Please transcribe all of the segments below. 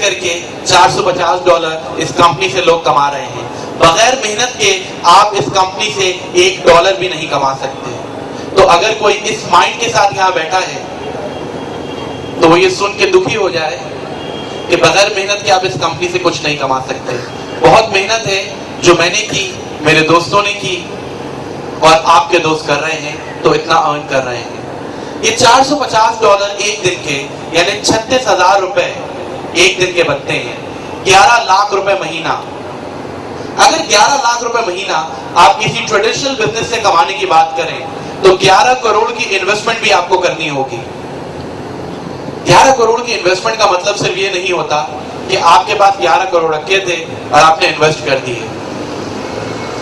करके $450 इस कंपनी से लोग कमा रहे हैं। बगैर मेहनत के आप इस कंपनी से $1 भी नहीं कमा सकते। तो अगर कोई इस माइंड के साथ यहाँ बैठा है तो वो ये सुन के दुखी हो जाए कि बगैर मेहनत के आप इस कंपनी से कुछ नहीं कमा सकते। बहुत मेहनत है जो मैंने की, मेरे दोस्तों ने की और आपके दोस्त कर रहे हैं तो इतना अर्न कर रहे हैं। ये $450 एक दिन के यानी 36,000 रुपए एक दिन के बनते हैं। 11 लाख रुपए महीना। अगर 11 लाख रुपए महीना आप किसी ट्रेडिशनल बिजनेस से कमाने की बात करें तो 11 करोड़ की इन्वेस्टमेंट भी आपको करनी होगी। 11 करोड़ की इन्वेस्टमेंट का मतलब सिर्फ ये नहीं होता कि आपके पास 11 करोड़ रखे थे और आपने इन्वेस्ट कर दिए।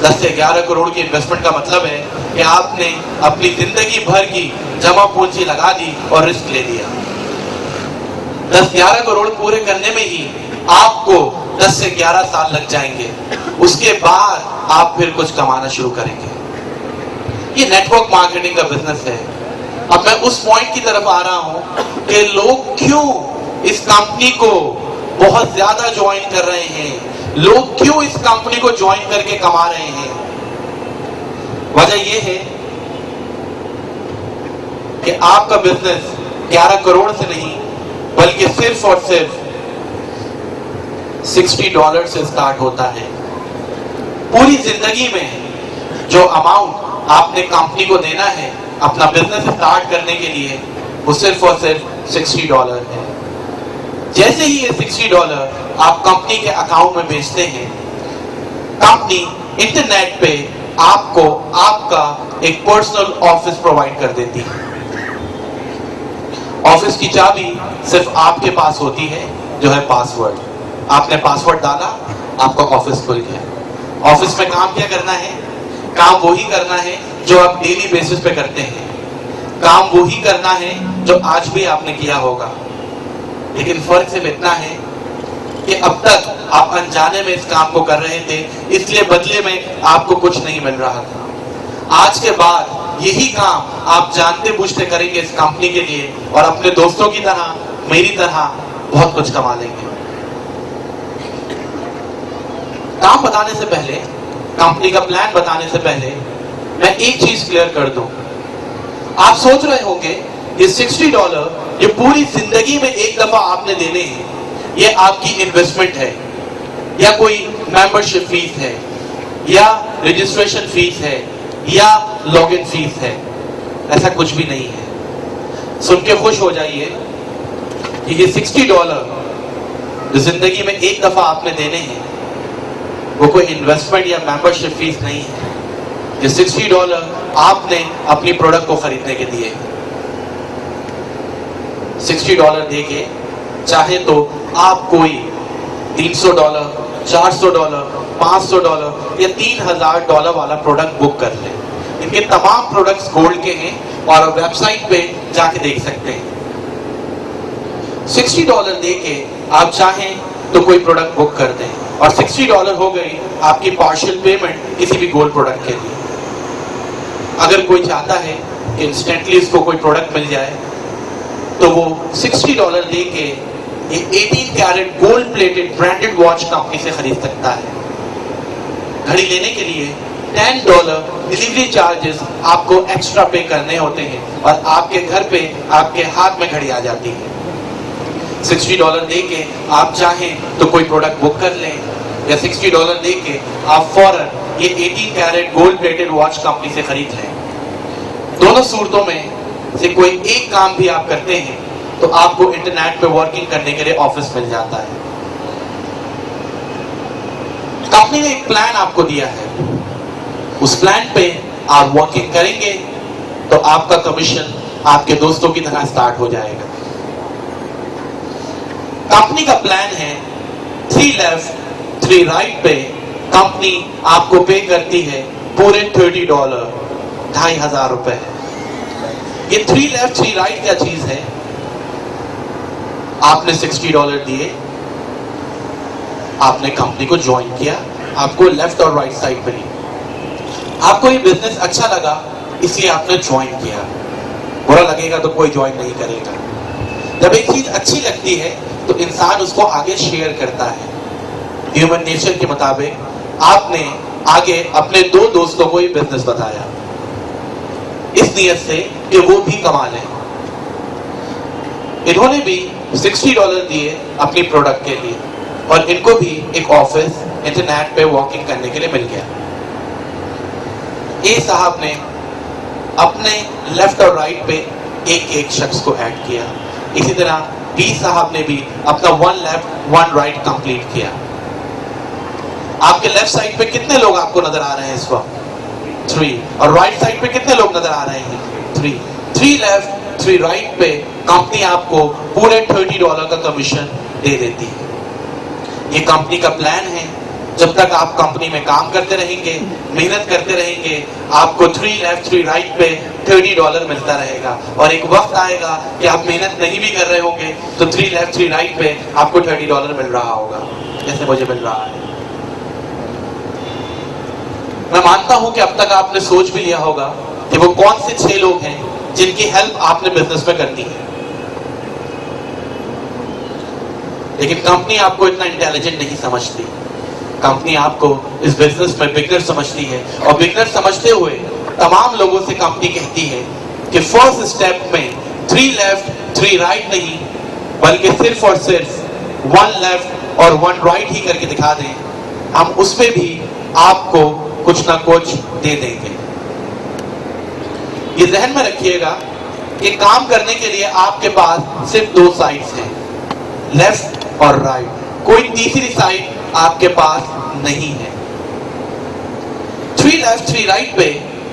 10 से 11 करोड़ की इन्वेस्टमेंट का मतलब है कि आपने अपनी जिंदगी भर की जमा पूंजी लगा दी और रिस्क ले लिया। 10-11 करोड़ पूरे करने में ही आपको 10 से 11 साल लग जाएंगे। उसके बाद आप फिर कुछ कमाना शुरू करेंगे। ये नेटवर्क मार्केटिंग का बिजनेस है। अब मैं उस पॉइंट की तरफ आ रहा हूं कि लोग क्यों इस कंपनी को बहुत ज्यादा ज्वाइन कर रहे हैं, लोग क्यों इस कंपनी को ज्वाइन करके कमा रहे हैं। वजह यह है कि आपका बिजनेस 11 करोड़ से नहीं बल्कि सिर्फ और सिर्फ $60 से स्टार्ट होता है। पूरी जिंदगी में जो अमाउंट आपने कंपनी को देना है अपना बिजनेस स्टार्ट करने के लिए वो सिर्फ और सिर्फ $60 है। जैसे ही ये $60 आप कंपनी के अकाउंट में भेजते हैं, कंपनी इंटरनेट पे आपको आपका एक पर्सनल ऑफिस प्रोवाइड कर देती है। ऑफिस की चाबी सिर्फ आपके पास होती है, जो है पासवर्ड। आपने पासवर्ड डाला, आपका ऑफिस खुल गया। ऑफिस में काम क्या करना है? काम वही करना है जो आप डेली बेसिस पे करते हैं। काम वही करना है जो आज भी आपने किया होगा। लेकिन फर्क सिर्फ इतना है कि अब तक आप अनजाने में इस काम को कर रहे थे, इसलिए बदले में आपको कुछ नहीं मिल रहा था। आज के बाद यही काम आप जानते बूझते करेंगे इस कंपनी के लिए और अपने दोस्तों की तरह, मेरी तरह बहुत कुछ कमा लेंगे। काम बताने से पहले, कंपनी का प्लान बताने से पहले मैं एक चीज क्लियर कर दूं। आप सोच रहे होंगे ये $60 ये पूरी जिंदगी में एक दफा आपने देने हैं, ये आपकी इन्वेस्टमेंट है या कोई मेंबरशिप फीस है या रजिस्ट्रेशन फीस है या लॉगिन फीस है। ऐसा कुछ भी नहीं है। सुन के खुश हो जाइए कि ये $60 जो जिंदगी में एक दफा आपने देने हैं वो कोई इन्वेस्टमेंट या मेंबरशिप फीस नहीं है। ये $60 आपने अपनी प्रोडक्ट को खरीदने के दिए। $60 देके चाहे तो आप कोई $300, $400, $500 या $3000 वाला प्रोडक्ट बुक कर लें। इनके तमाम प्रोडक्ट्स गोल्ड के हैं और वेबसाइट पे जाके देख सकते हैं। $60 देके आप चाहें तो कोई प्रोडक्ट बुक कर दें और $60 हो गई आपकी पार्शियल पेमेंट किसी भी गोल्ड प्रोडक्ट के लिए। अगर कोई चाहता है कि इंस्टेंटली इसको कोई प्रोडक्ट मिल जाए तो वो $60 देके ये 18 carat gold plated branded watch company से खरीद सकता है। घड़ी लेने के लिए $10 डिलीवरी चार्जेस आपको एक्स्ट्रा पे करने होते हैं और आपके घर पे आपके हाथ में घड़ी आ जाती है। $60 देके आप चाहें तो कोई प्रोडक्ट बुक कर लें या $60 देके आप फौरन ये 18 carat gold plated watch company से खरीद लें। दोनों सूरतों में से कोई एक काम भी आप करते हैं तो आपको इंटरनेट पे वर्किंग करने के लिए ऑफिस मिल जाता है। कंपनी ने एक प्लान आपको दिया है, उस प्लान पे आप वर्किंग करेंगे तो आपका कमीशन आपके दोस्तों की तरह स्टार्ट हो जाएगा। कंपनी का प्लान है 3 लेफ्ट 3 राइट पे कंपनी आपको पे करती है पूरे $30, $2500। ये 3 लेफ्ट 3 राइट क्या चीज है? आपने $60 दिए, आपने कंपनी को ज्वाइन किया, आपको लेफ्ट और राइट साइड मिली। आपको ये बिजनेस अच्छा लगा इसलिए आपने ज्वाइन किया। बुरा लगेगा तो कोई ज्वाइन नहीं करेगा। जब एक चीज अच्छी लगती है तो इंसान उसको आगे शेयर करता है। ह्यूमन नेचर के मुताबिक आपने आगे अपने 2 दोस्तों को ये बिजनेस बताया इस नियत से कि वो भी कमा लें। इन्होंने भी $60 दिए अपनी प्रोडक्ट के लिए और इनको भी एक ऑफिस इंटरनेट पे वॉकिंग करने के लिए मिल गया। ए साहब ने अपने लेफ्ट और राइट पे एक शख्स को ऐड किया। इसी तरह बी साहब ने भी अपना 1 लेफ्ट 1 राइट कंप्लीट किया। आपके लेफ्ट साइड पे कितने लोग आपको नजर आ रहे हैं इस वक्त? 3। और राइट साइड पे कितने लोग नजर आ रहे हैं? 3 लेफ्ट 3 राइट पे कंपनी आपको पूरे $30 का कमीशन दे देती है। ये कंपनी का प्लान है। जब तक आप कंपनी में काम करते रहेंगे, मेहनत करते रहेंगे, आपको 3 लेफ्ट 3 राइट पे $30 मिलता रहेगा और एक वक्त आएगा कि आप मेहनत नहीं भी कर रहे होंगे तो 3 लेफ्ट 3 राइट पे आपको $30 मिल रहा होगा, जैसे मुझे मिल रहा है। मैं मानता हूं कि अब तक आपने सोच भी लिया होगा कि वो कौन से 6 लोग हैं जिनकी हेल्प आपने बिजनेस में करनी है। लेकिन कंपनी आपको इतना इंटेलिजेंट नहीं समझती। कंपनी आपको इस बिजनेस में बिगनर समझती है और बिगनर समझते हुए तमाम लोगों से कंपनी कहती है कि फर्स्ट स्टेप में 3 लेफ्ट 3 राइट नहीं बल्कि सिर्फ और सिर्फ 1 लेफ्ट और 1 राइट ही करके दिखा दें, हम उसमें भी आपको कुछ ना कुछ दे देंगे। ये जहन में रखिएगा कि काम करने के लिए आपके पास सिर्फ 2 साइड्स हैं, लेफ्ट और राइट। कोई तीसरी साइड आपके पास नहीं है। 3 लेफ्ट 3 राइट पे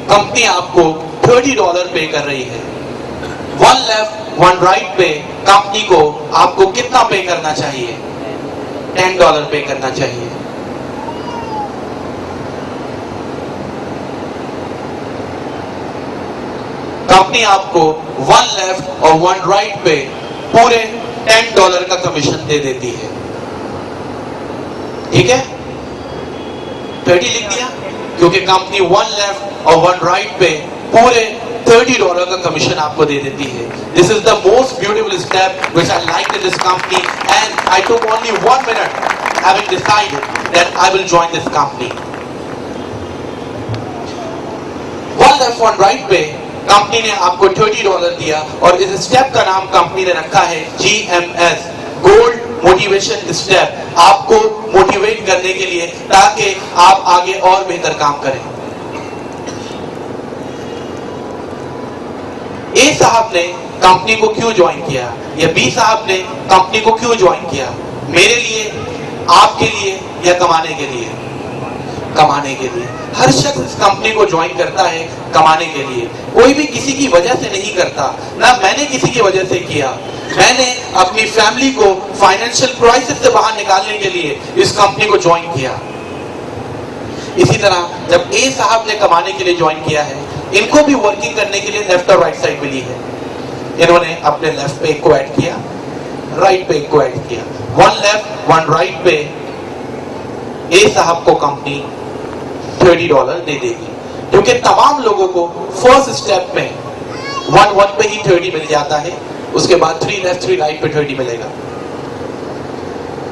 कंपनी आपको $30 पे कर रही है। 1 लेफ्ट 1 राइट पे कंपनी को आपको कितना पे करना चाहिए? $10 पे करना चाहिए। कंपनी आपको 1 लेफ्ट और 1 राइट पे पूरे $10 का कमीशन दे देती है। ठीक है, 30 लिख दिया क्योंकि कंपनी 1 लेफ्ट और 1 राइट पे पूरे $30 का कमीशन आपको दे देती है। This is the most beautiful step which I like in this company and I took only 1 minute having decided that I will join this company. 1 left 1 right पे company ने आपको $30 दिया और इस स्टेप का नाम कंपनी ने रखा है GMS, गोल्ड मोटिवेशन स्टेप, आपको मोटिवेट करने के लिए ताकि आप आगे और बेहतर काम करें। ए साहब ने कंपनी को क्यों ज्वाइन किया या बी साहब ने कंपनी को क्यों ज्वाइन किया? मेरे लिए, आपके लिए या कमाने के लिए? कमाने के लिए। हर शख्स इस कंपनी को ज्वाइन करता है कमाने के लिए। कोई भी किसी की वजह से नहीं करता, ना मैंने किसी की वजह से किया। मैंने अपनी फैमिली को फाइनेंशियल क्राइसिस से बाहर निकालने के लिए इस कंपनी को ज्वाइन किया। इसी तरह जब ए साहब ने कमाने के लिए ज्वाइन किया है, इनको भी वर्किंग करने के लिए लेफ्ट और राइट साइड मिली है। इन्होंने अपने लेफ्ट पे एक को ऐड किया, राइट पे एक को ऐड किया। 1 लेफ्ट 1 राइट पे ए साहब को कंपनी $30 दे देगी क्योंकि तमाम लोगों को फर्स्ट स्टेप में 1 पे ही 30 मिल जाता है, उसके बाद 3 लेफ्ट 3 राइट पे 30 मिलेगा।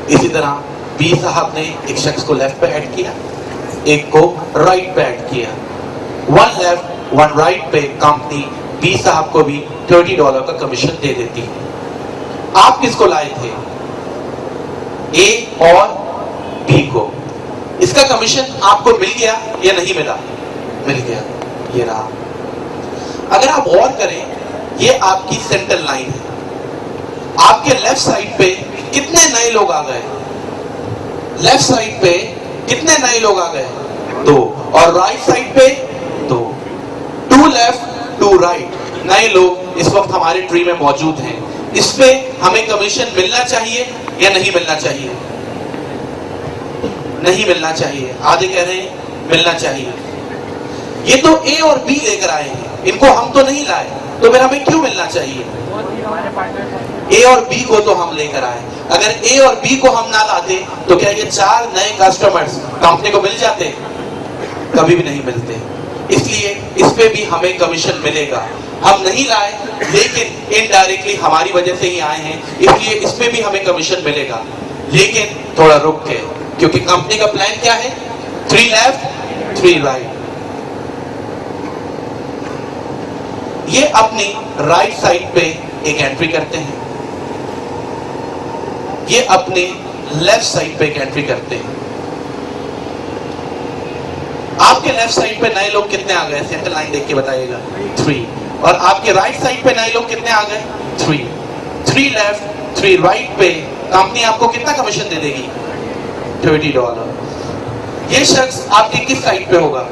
इसी तरह बी साहब ने एक शख्स को लेफ्ट पे ऐड किया, एक को राइट पे ऐड किया। 1 लेफ्ट 1 राइट पे कंपनी बी साहब को भी $30 का कमीशन दे देती है। आप किसको लाए थे? ए और बी को। इसका कमीशन आपको मिल गया या नहीं मिला? मिल गया, ये रहा। अगर आप और करें, ये आपकी सेंटर लाइन है। आपके लेफ्ट साइड पे कितने नए लोग आ गए? लेफ्ट साइड पे कितने नए लोग आ गए? 2। और राइट साइड पे 2। 2 लेफ्ट 2 राइट नए लोग इस वक्त हमारे ट्री में मौजूद हैं। इस पे हमें कमीशन मिलना चाहिए या नहीं मिलना चाहिए? नहीं मिलना चाहिए। आधे कह रहे हैं मिलना चाहिए। ये तो ए और बी लेकर आए हैं, इनको हम तो नहीं लाए, तो फिर हमें क्यों मिलना चाहिए? ए और बी को तो हम लेकर आए। अगर ए और बी को हम ना लाते तो क्या ये 4 नए कस्टमर्स कंपनी को मिल जाते? कभी भी नहीं मिलते। इसलिए इस पे भी हमें कमीशन मिलेगा। हम नहीं लाए, लेकिन इनडायरेक्टली हमारी वजह से ही आए हैं, इसलिए इसमें भी हमें कमीशन मिलेगा, लेकिन थोड़ा रुक के, क्योंकि कंपनी का प्लान क्या है? 3 लेफ्ट 3 राइट। ये अपनी राइट साइड पे एक एंट्री करते हैं, ये अपने लेफ्ट साइड पे एक एंट्री करते हैं। आपके लेफ्ट साइड पे नए लोग कितने आ गए? सेंटर लाइन देख के बताइएगा। 3। और आपके राइट साइड पे नए लोग कितने आ गए? 3। 3 लेफ्ट 3 राइट पे कंपनी आपको कितना कमीशन दे देगी? $30। ये शख्स आपके किस साइड पे होगा?